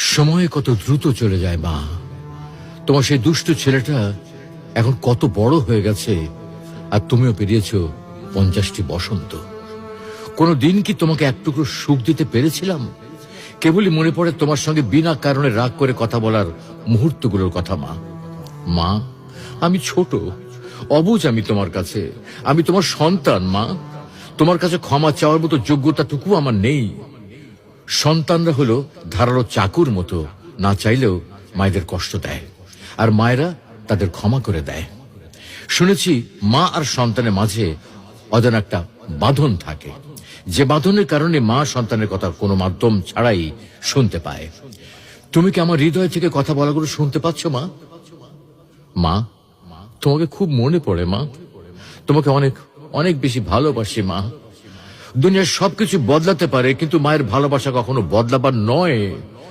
সময় কত দ্রুত চলে যায় মা। তোমার সেই দুষ্ট ছেলেটা এখন কত বড় হয়ে গেছে, আর তুমিও পেরিয়েছো 50টি বসন্ত। কোনো দিন কি তোমাকে একটুকরো সুখ দিতে পেরেছিলাম? কেবলই মনে পড়ে তোমার সঙ্গে বিনা কারণে রাগ করে কথা বলার মুহূর্তগুলোর কথা। মা, মা, আমি ছোট, অবুঝ আমি তোমার কাছে। আমি তোমার সন্তান মা। তোমার কাছে ক্ষমা চাওয়ার মতো যোগ্যতাটুকু আমার নেই। সন্তানরা হলো ধারালো চাকুর মতো, না চাইলেও মায়েদের কষ্ট দেয়, আর মায়েরা তাদের ক্ষমা করে দেয়। শুনেছি মা আর সন্তানের মাঝে অজানা একটা বাঁধন থাকে, যে বাঁধনের কারণে মা সন্তানের কথা কোনো মাধ্যম ছাড়াই শুনতে পায়। তুমি কি আমার হৃদয় থেকে কথা বলাগুলো শুনতে পাচ্ছ মা? মা, তোমাকে খুব মনে পড়ে মা। তোমাকে অনেক অনেক বেশি ভালোবাসি মা। দুনিয়ার সবকিছু বদলাতে পারে, কিন্তু মায়ের ভালোবাসা কখনো বদলাবার নয়।